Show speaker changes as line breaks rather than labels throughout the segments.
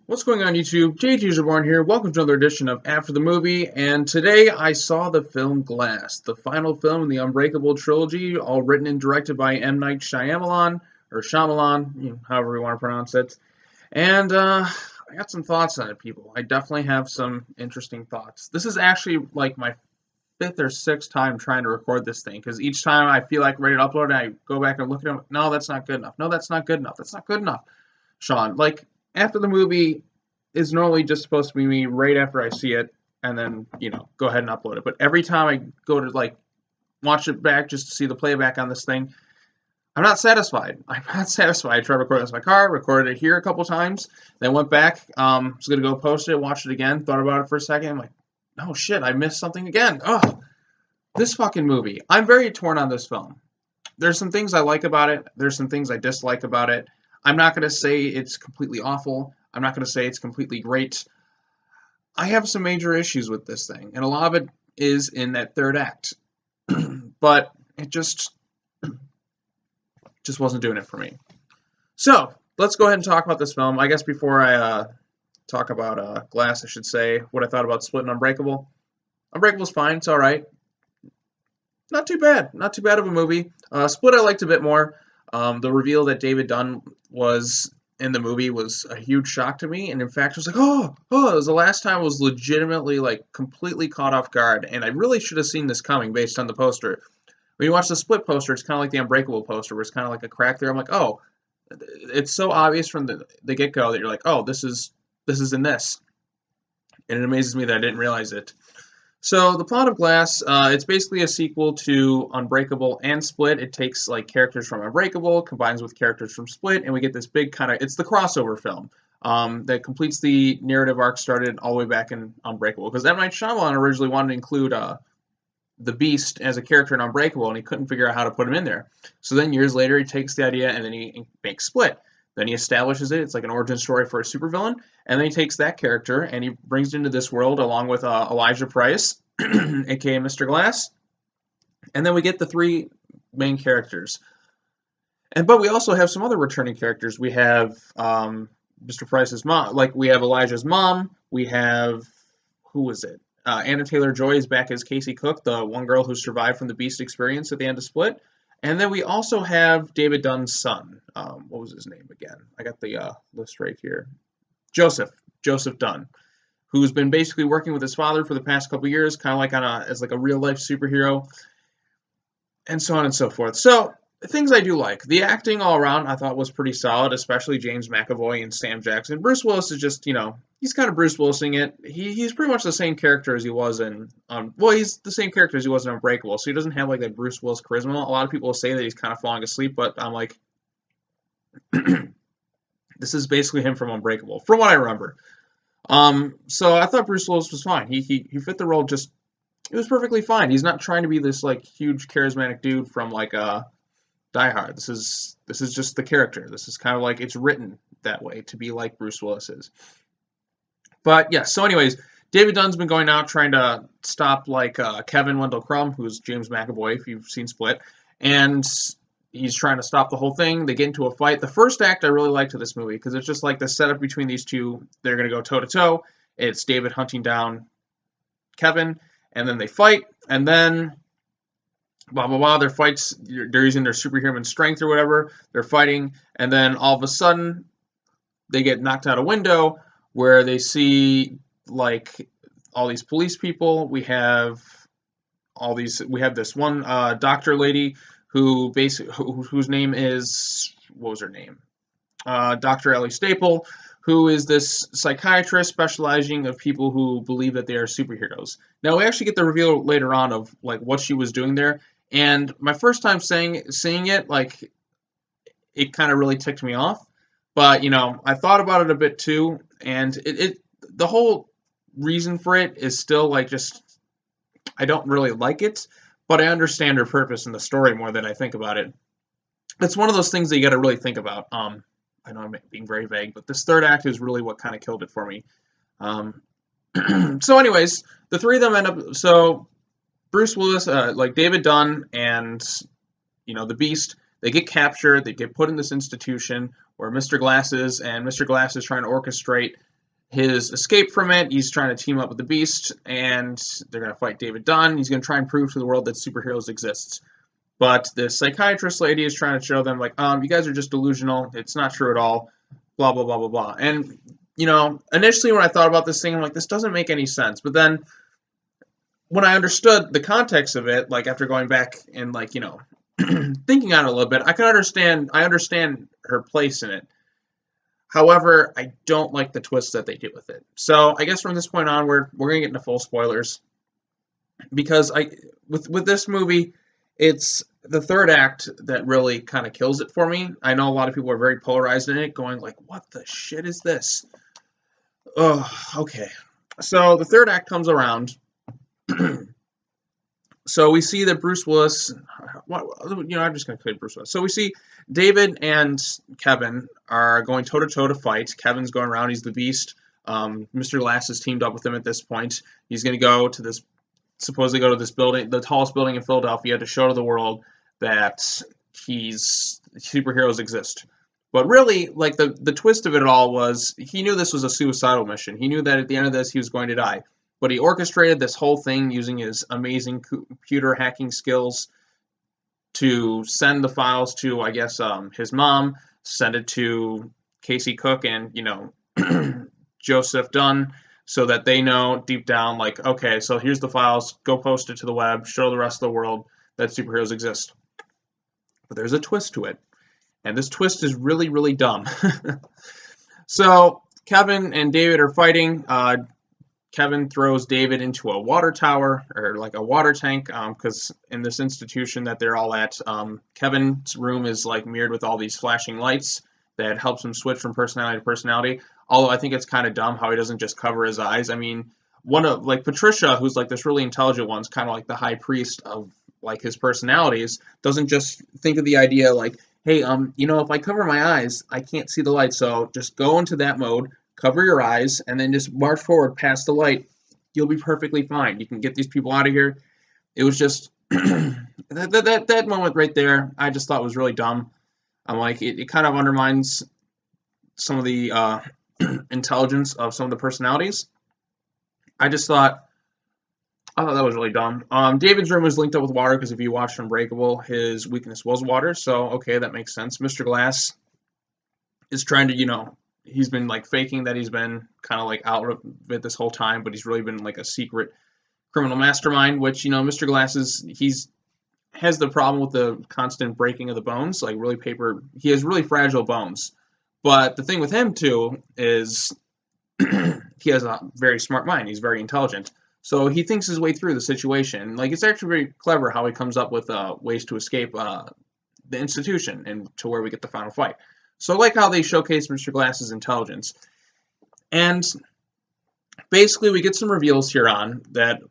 What's going on YouTube? JT's Reborn here. Welcome to another edition of After the Movie, and today I saw the film Glass, the final film in the Unbreakable trilogy, all written and directed by M. Night Shyamalan, or Shyamalan, however you want to pronounce it. And I got some thoughts on it, people. I definitely have some interesting thoughts. This is actually like my fifth or sixth time trying to record this thing, because each time I feel like ready to upload it, I go back and look at it. No, that's not good enough. No, that's not good enough. That's not good enough. Sean, like, after the movie is normally just supposed to be me right after I see it, and then, go ahead and upload it. But every time I go to, like, watch it back just to see the playback on this thing, I'm not satisfied. I'm not satisfied. I tried recording this in my car, recorded it here a couple times, then went back, was going to go post it, watch it again, thought about it for a second. I'm like, oh shit, I missed something again. Ugh, this fucking movie. I'm very torn on this film. There's some things I like about it. There's some things I dislike about it. I'm not going to say it's completely awful. I'm not going to say it's completely great. I have some major issues with this thing, and a lot of it is in that third act. But it just wasn't doing it for me. So, let's go ahead and talk about this film. I guess before I talk about Glass, I should say what I thought about Split and Unbreakable. Unbreakable's fine. It's all right. Not too bad. Not too bad of a movie. Split I liked a bit more. The reveal that David Dunn was in the movie was a huge shock to me, and in fact, I was like, oh, it was the last time I was legitimately, like, completely caught off guard, and I really should have seen this coming based on the poster. When you watch the Split poster, it's kind of like the Unbreakable poster, where it's kind of like a crack there. I'm like, oh, it's so obvious from the get-go that you're like, oh, this is in this, and it amazes me that I didn't realize it. So the plot of Glass, it's basically a sequel to Unbreakable and Split. It takes like characters from Unbreakable, combines with characters from Split, and we get this big kind of, it's the crossover film that completes the narrative arc started all the way back in Unbreakable. Because M. Night Shyamalan originally wanted to include the Beast as a character in Unbreakable, and he couldn't figure out how to put him in there. So then years later, he takes the idea and then he makes Split. Then he establishes it. It's like an origin story for a supervillain. And then he takes that character and he brings it into this world along with Elijah Price, aka Mr. Glass. And then we get the three main characters. But we also have some other returning characters. We have Mr. Price's mom. Like, we have Elijah's mom. We have, who was it? Anna Taylor-Joy is back as Casey Cook, the one girl who survived from the Beast experience at the end of Split. And then we also have David Dunn's son. What was his name again? I got the list right here. Joseph Dunn, who's been basically working with his father for the past couple years, kind of like as like a real life superhero, and so on and so forth. So things I do like. The acting all around I thought was pretty solid, especially James McAvoy and Sam Jackson. Bruce Willis is just, he's kind of Bruce Willising it. He's pretty much the same character as he was in, he's the same character as he was in Unbreakable, so he doesn't have like that Bruce Willis charisma. A lot of people say that he's kind of falling asleep, but I'm like, this is basically him from Unbreakable, from what I remember. So I thought Bruce Willis was fine. He fit the role just, it was perfectly fine. He's not trying to be this like huge charismatic dude from like Die Hard. This is just the character. This is kind of like it's written that way to be like Bruce Willis is. But yeah, so anyways, David Dunn's been going out trying to stop like Kevin Wendell Crumb, who's James McAvoy, if you've seen Split, and he's trying to stop the whole thing. They get into a fight. The first act I really liked of this movie because it's just like the setup between these two. They're going to go toe-to-toe. It's David hunting down Kevin, and then they fight, and then blah, blah, blah. Their fights, they're using their superhuman strength or whatever. They're fighting, and then all of a sudden, they get knocked out a window where they see, like, all these police people. We have this one doctor lady whose name is, what was her name? Dr. Ellie Staple, who is this psychiatrist specializing of people who believe that they are superheroes. Now, we actually get the reveal later on of, like, what she was doing there. And my first time seeing it, like, it kind of really ticked me off. But, I thought about it a bit too, and the whole reason for it is still, like, just, I don't really like it, but I understand her purpose in the story more than I think about it. It's one of those things that you got to really think about. I know I'm being very vague, but this third act is really what kind of killed it for me. So anyways, the three of them end up, so Bruce Willis, like David Dunn and, the Beast, they get captured, they get put in this institution where Mr. Glass is, and Mr. Glass is trying to orchestrate his escape from it. He's trying to team up with the Beast, and they're going to fight David Dunn. He's going to try and prove to the world that superheroes exist. But the psychiatrist lady is trying to show them, like, you guys are just delusional. It's not true at all. Blah, blah, blah, blah, blah. And, you know, initially when I thought about this thing, I'm like, this doesn't make any sense. But then when I understood the context of it, like, after going back and, like, you know, thinking on it a little bit, I understand her place in it. However, I don't like the twist that they did with it. So I guess from this point onward, we're going to get into full spoilers. Because with this movie, it's the third act that really kind of kills it for me. I know a lot of people are very polarized in it, going like, what the shit is this? Oh, okay. So the third act comes around. So we see that Bruce Willis, I'm just going to call Bruce Willis. So we see David and Kevin are going toe-to-toe to fight. Kevin's going around. He's the Beast. Mr. Glass is teamed up with him at this point. He's going to go to this, supposedly go to this building, the tallest building in Philadelphia, to show to the world that superheroes exist. But really, like, the twist of it all was he knew this was a suicidal mission. He knew that at the end of this, he was going to die. But he orchestrated this whole thing using his amazing computer hacking skills to send the files to, I guess, his mom, send it to Casey Cook and, you know, Joseph Dunn, so that they know deep down, like, okay, so here's the files, go post it to the web, show the rest of the world that superheroes exist. But there's a twist to it. And this twist is really, really dumb. So Kevin and David are fighting. Kevin throws David into a water tower, or like a water tank, because in this institution that they're all at, Kevin's room is like mirrored with all these flashing lights that helps him switch from personality to personality. Although I think it's kind of dumb how he doesn't just cover his eyes. I mean, one of, like, Patricia, who's like this really intelligent one, kind of like the high priest of like his personalities, doesn't just think of the idea like, hey, you know, if I cover my eyes, I can't see the light, so just go into that mode, cover your eyes, and then just march forward past the light. You'll be perfectly fine. You can get these people out of here. It was just that moment right there, I just thought was really dumb. I'm like, it kind of undermines some of the intelligence of some of the personalities. I thought that was really dumb. David's room was linked up with water because if you watched Unbreakable, his weakness was water. So, okay, that makes sense. Mr. Glass is trying to, you know, he's been like faking that he's been kind of like out of it this whole time, but he's really been like a secret criminal mastermind, which, you know, Mr. Glass has the problem with the constant breaking of the bones, like he has really fragile bones. But the thing with him too is he has a very smart mind. He's very intelligent. So he thinks his way through the situation. Like, it's actually very clever how he comes up with ways to escape the institution and to where we get the final fight. So I like how they showcase Mr. Glass's intelligence. And basically we get some reveals here on that,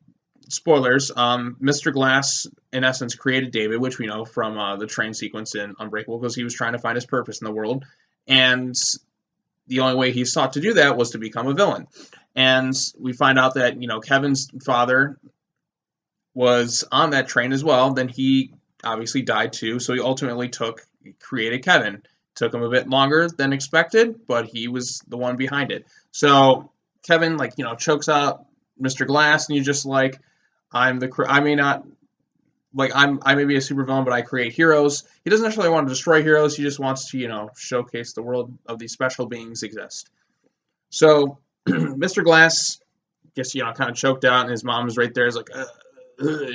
spoilers, Mr. Glass, in essence, created David, which we know from the train sequence in Unbreakable, because he was trying to find his purpose in the world. And the only way he sought to do that was to become a villain. And we find out that, you know, Kevin's father was on that train as well. Then he obviously died too. So he ultimately created Kevin. Took him a bit longer than expected, but he was the one behind it. So Kevin, like, you know, chokes out Mr. Glass, and you're just like, I may be a supervillain, but I create heroes. He doesn't necessarily want to destroy heroes. He just wants to, you know, showcase the world of these special beings exist. So Mr. Glass gets, you know, kind of choked out, and his mom is right there. He's like,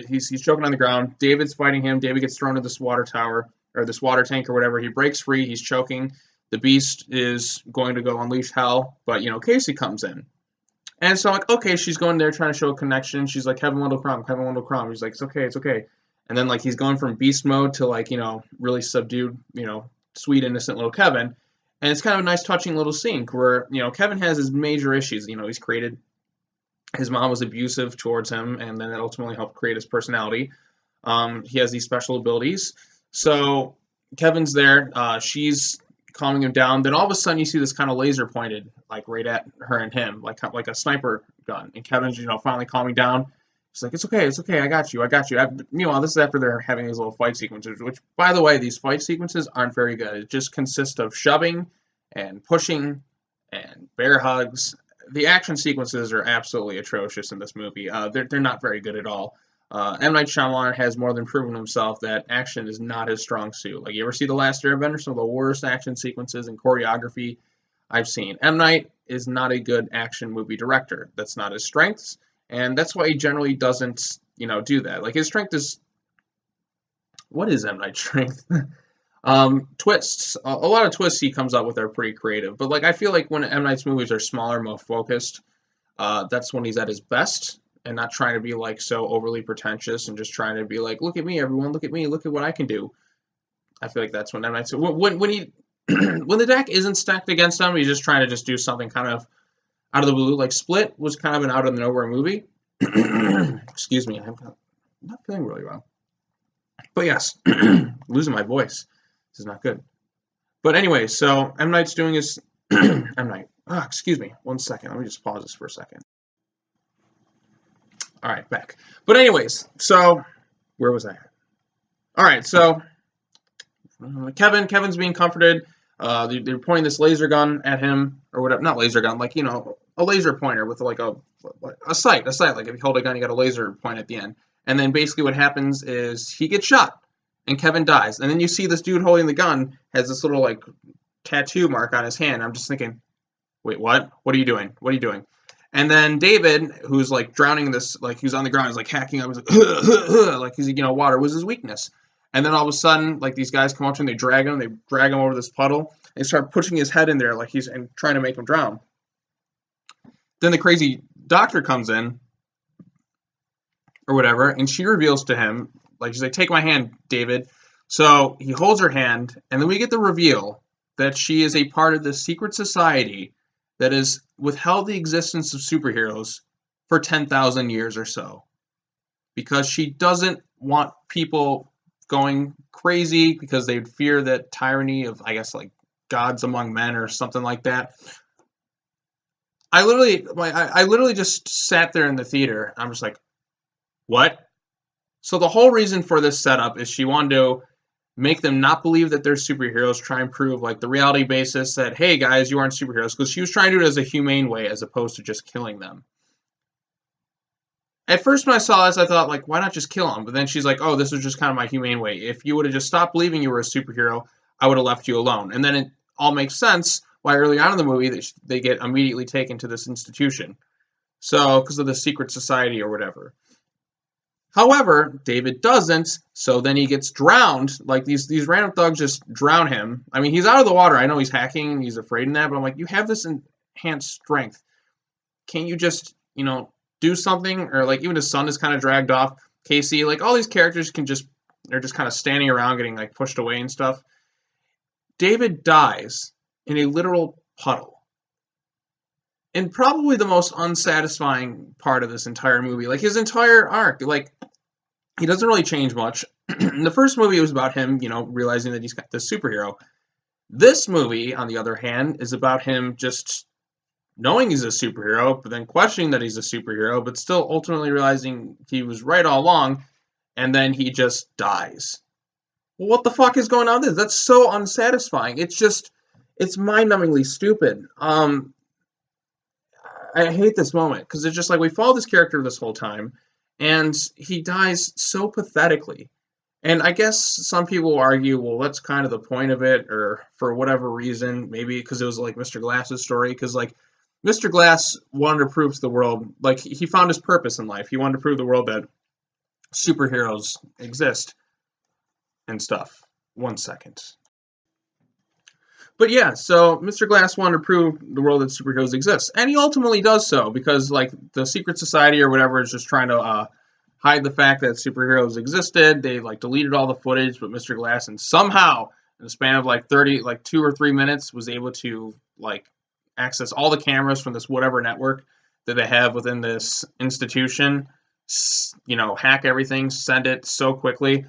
he's choking on the ground. David's fighting him. David gets thrown to this water tower, or this water tank or whatever. He breaks free. He's choking. The Beast is going to go unleash hell, but, you know, Casey comes in. And so I'm like, okay, she's going there trying to show a connection. She's like, Kevin Wendell Crumb. He's like, it's okay. And then, like, he's going from beast mode to, like, you know, really subdued, you know, sweet, innocent little Kevin. And it's kind of a nice, touching little scene where, you know, Kevin has his major issues. You know, his mom was abusive towards him, and then that ultimately helped create his personality. He has these special abilities. So Kevin's there. She's calming him down. Then all of a sudden you see this kind of laser pointed, like, right at her and him, like a sniper gun. And Kevin's, you know, finally calming down. She's like, it's okay, I got you. Meanwhile, this is after they're having these little fight sequences, which, by the way, these fight sequences aren't very good. It just consists of shoving and pushing and bear hugs. the action sequences are absolutely atrocious in this movie. They're not very good at all. M. Night Shyamalan has more than proven himself that action is not his strong suit. Like, you ever see The Last Airbender? Some of the worst action sequences and choreography I've seen. M. Night is not a good action movie director. That's not his strengths, and that's why he generally doesn't, do that. Like, his strength is, what is M. Night's strength? Twists. A lot of twists he comes up with are pretty creative, but like I feel like when M. Night's movies are smaller, more focused, that's when he's at his best, and not trying to be like so overly pretentious and just trying to be like, look at me, everyone, look at me, look at what I can do. I feel like that's when M. Night's when he when the deck isn't stacked against him, he's just trying to just do something kind of out of the blue. Like Split was kind of an out of nowhere movie. Excuse me, I'm not feeling really well. But yes, losing my voice. This is not good. But anyway, so M. Night's doing his M. Night. Oh, excuse me. 1 second. Let me just pause this for a second. All right, back. But anyways, so where was I at? All right, so Kevin's being comforted. They're pointing this laser gun at him or whatever. Not laser gun, like a laser pointer with like a sight. Like if you hold a gun, you got a laser point at the end. And then basically what happens is he gets shot. And Kevin dies. And then you see this dude holding the gun has this little, like, tattoo mark on his hand. I'm just thinking, wait, what? What are you doing? What are you doing? And then David, who's, like, drowning this, like, he's on the ground, he's, like, hacking up. He's like, like he's, water was his weakness. And then all of a sudden, like, these guys come up to him, they drag him over this puddle. And they start pushing his head in there, like, and trying to make him drown. Then the crazy doctor comes in, or whatever, and she reveals to him, like, she's like, take my hand, David. So he holds her hand, and then we get the reveal that she is a part of the secret society that has withheld the existence of superheroes for 10,000 years or so. Because she doesn't want people going crazy because they would fear that tyranny of, I guess, like, gods among men or something like that. I literally just sat there in the theater. I'm just like, what? So the whole reason for this setup is she wanted to make them not believe that they're superheroes, try and prove like the reality basis that, hey guys, you aren't superheroes, because she was trying to do it as a humane way as opposed to just killing them. At first when I saw this, I thought, like, why not just kill them? But then she's like, oh, this was just kind of my humane way. If you would have just stopped believing you were a superhero, I would have left you alone. And then it all makes sense why early on in the movie they get immediately taken to this institution. So, because of the secret society or whatever. However, David doesn't, so then he gets drowned. Like, these random thugs just drown him. I mean, he's out of the water. I know he's hacking and he's afraid in that, but I'm like, you have this enhanced strength. Can't you just, do something? Or, like, even his son is kind of dragged off. Casey, like, all these characters they're just kind of standing around getting, like, pushed away and stuff. David dies in a literal puddle. And probably the most unsatisfying part of this entire movie, like his entire arc, like he doesn't really change much. In the first movie, it was about him, realizing that he's got this superhero. This movie, on the other hand, is about him just knowing he's a superhero, but then questioning that he's a superhero, but still ultimately realizing he was right all along, and then he just dies. Well, what the fuck is going on there? That's so unsatisfying. It's mind-numbingly stupid. I hate this moment because it's just like we follow this character this whole time and he dies so pathetically. And I guess some people will argue, well, that's kind of the point of it, or for whatever reason, maybe because it was like Mr. Glass's story, because like Mr. Glass wanted to prove to the world, like he found his purpose in life. He wanted to prove to the world that superheroes exist and stuff. 1 second. But yeah, so Mr. Glass wanted to prove the world that superheroes exist. And he ultimately does so, because like the secret society or whatever is just trying to hide the fact that superheroes existed. They like deleted all the footage, but Mr. Glass, and somehow in the span of like 2 or 3 minutes, was able to like access all the cameras from this whatever network that they have within this institution, hack everything, send it so quickly.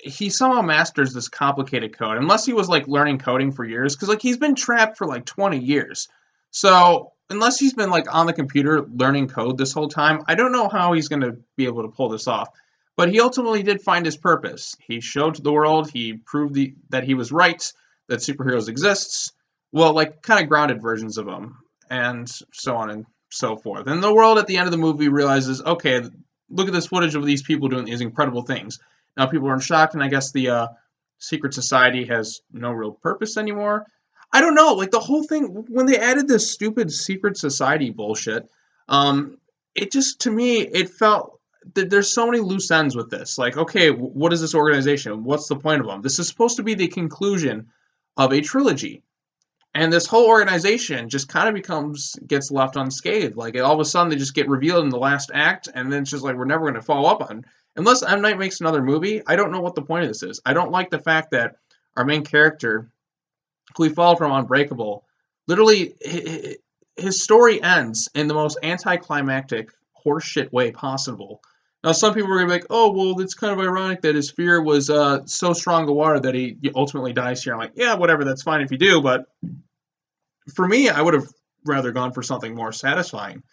He somehow masters this complicated code, unless he was like learning coding for years, because like he's been trapped for like 20 years. So unless he's been like on the computer learning code this whole time, I don't know how he's going to be able to pull this off. But he ultimately did find his purpose. He showed to the world, he proved that he was right, that superheroes exists. Well, like kind of grounded versions of them. and so on and so forth. And the world at the end of the movie realizes, okay, look at this footage of these people doing these incredible things. Now people are in shock, and I guess the secret society has no real purpose anymore. I don't know, like the whole thing, when they added this stupid secret society bullshit, it just, to me, it felt that there's so many loose ends with this. Like, okay, what is this organization? What's the point of them? This is supposed to be the conclusion of a trilogy. And this whole organization just kind of gets left unscathed. Like, all of a sudden, they just get revealed in the last act, and then it's just like, we're never going to follow up on. Unless M. Night makes another movie, I don't know what the point of this is. I don't like the fact that our main character, who we follow from Unbreakable, literally, his story ends in the most anticlimactic, horseshit way possible. Now, some people are going to be like, oh, well, it's kind of ironic that his fear was so strong a water that he ultimately dies here. I'm like, yeah, whatever, that's fine if you do, but for me, I would have rather gone for something more satisfying,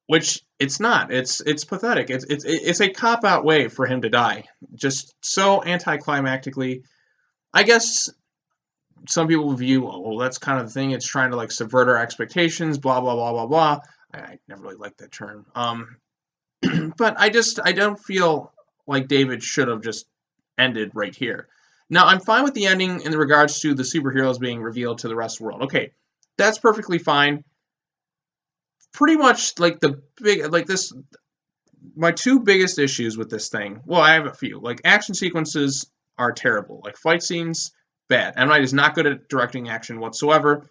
which it's not. It's pathetic. It's a cop-out way for him to die, just so anticlimactically. I guess some people view, oh, well, that's kind of the thing. It's trying to, like, subvert our expectations, blah, blah, blah, blah, blah. I never really liked that term. But I don't feel like David should have just ended right here. Now, I'm fine with the ending in regards to the superheroes being revealed to the rest of the world. Okay, that's perfectly fine. Pretty much, like, my two biggest issues with this thing, well, I have a few. Like, action sequences are terrible. Like, fight scenes, bad. M. Night is not good at directing action whatsoever.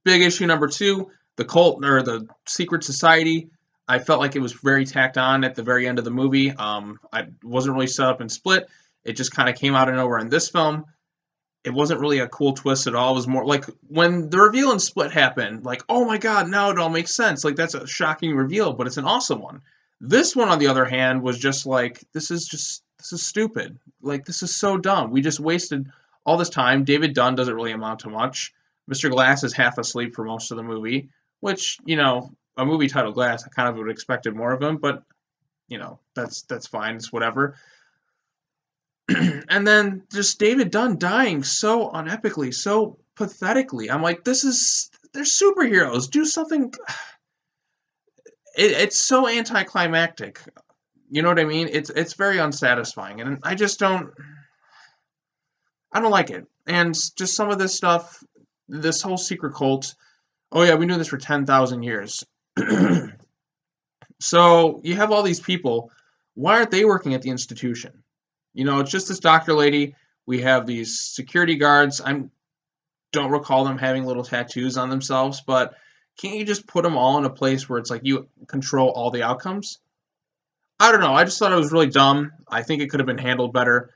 Big issue number two, the cult, or the secret society, I felt like it was very tacked on at the very end of the movie. I wasn't really set up in Split. It just kind of came out of nowhere in this film. It wasn't really a cool twist at all. It was more like when the reveal in Split happened, like, oh my god, now it all makes sense. Like, that's a shocking reveal, but it's an awesome one. This one, on the other hand, was just like, this is stupid. Like, this is so dumb. We just wasted all this time. David Dunn doesn't really amount to much. Mr. Glass is half asleep for most of the movie, which, you know, a movie titled Glass, I kind of would have expected more of him, but, you know, that's fine. It's whatever. And then just David Dunn dying so unepically, so pathetically. I'm like, they're superheroes. Do something. It's so anticlimactic. You know what I mean? It's very unsatisfying, and I don't like it. And just some of this stuff, this whole secret cult. Oh yeah, we've been doing this for 10,000 years. So you have all these people. Why aren't they working at the institution? You know, it's just this doctor lady. We have these security guards. I don't recall them having little tattoos on themselves, but can't you just put them all in a place where it's like you control all the outcomes? I don't know. I just thought it was really dumb. I think it could have been handled better.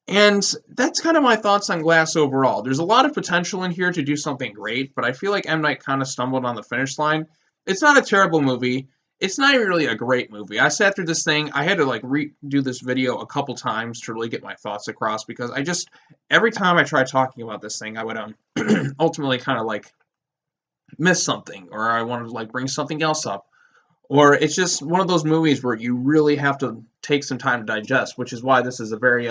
And that's kind of my thoughts on Glass overall. There's a lot of potential in here to do something great, but I feel like M. Night kind of stumbled on the finish line. It's not a terrible movie. It's not even really a great movie. I sat through this thing. I had to, like, redo this video a couple times to really get my thoughts across, because every time I tried talking about this thing, I would ultimately kind of, like, miss something, or I wanted to, like, bring something else up. Or it's just one of those movies where you really have to take some time to digest, which is why this is a very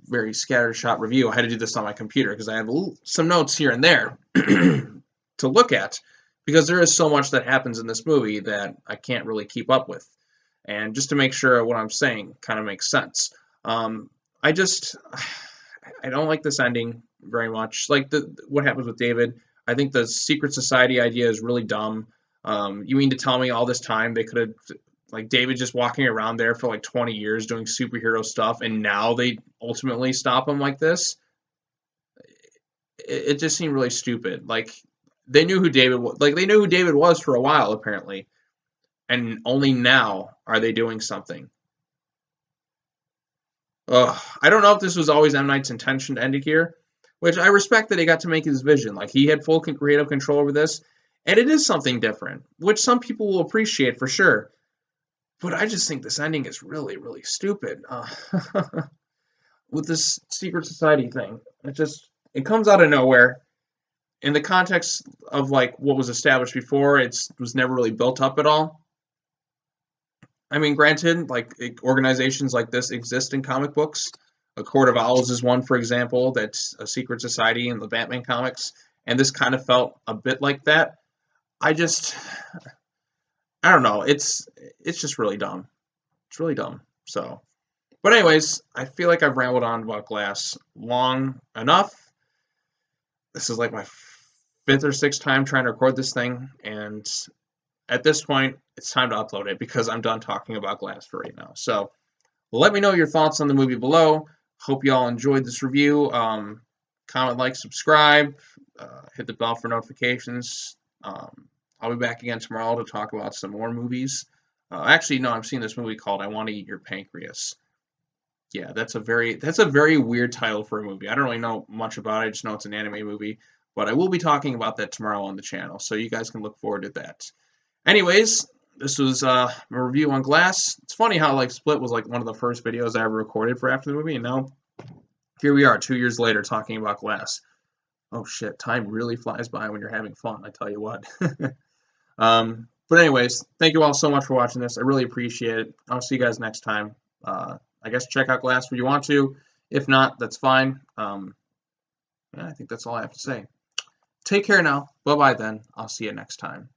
scattershot review. I had to do this on my computer because I have some notes here and there to look at, because there is so much that happens in this movie that I can't really keep up with. And just to make sure what I'm saying kind of makes sense. I don't like this ending very much. Like, what happens with David, I think the secret society idea is really dumb. You mean to tell me all this time they could have, like, David just walking around there for like 20 years doing superhero stuff, and now they ultimately stop him like this? It just seemed really stupid. Like, they knew who David was. Like, they knew who David was for a while, apparently, and only now are they doing something. I don't know if this was always M. Night's intention to end it here, which I respect that he got to make his vision. Like, he had full creative control over this, and it is something different, which some people will appreciate for sure. But I just think this ending is really, really stupid. With this secret society thing, it comes out of nowhere. In the context of, like, what was established before, it was never really built up at all. I mean, granted, like, organizations like this exist in comic books. A Court of Owls is one, for example, that's a secret society in the Batman comics. and this kind of felt a bit like that. I don't know. It's just really dumb. It's really dumb. So, but anyways, I feel like I've rambled on about Glass long enough. This is like my fifth or sixth time trying to record this thing, and at this point, it's time to upload it because I'm done talking about Glass for right now. So, let me know your thoughts on the movie below. Hope you all enjoyed this review. Comment, like, subscribe, hit the bell for notifications. I'll be back again tomorrow to talk about some more movies. Actually, no, I've seen this movie called I Want to Eat Your Pancreas. Yeah, that's a very weird title for a movie. I don't really know much about it. I just know it's an anime movie. But I will be talking about that tomorrow on the channel, so you guys can look forward to that. Anyways, this was a review on Glass. It's funny how like Split was like one of the first videos I ever recorded for after the movie, and now here we are 2 years later talking about Glass. Oh shit, time really flies by when you're having fun, I tell you what. But anyways, thank you all so much for watching this. I really appreciate it. I'll see you guys next time. I guess check out Glass if you want to. If not, that's fine. Yeah, I think that's all I have to say. Take care now. Bye-bye then. I'll see you next time.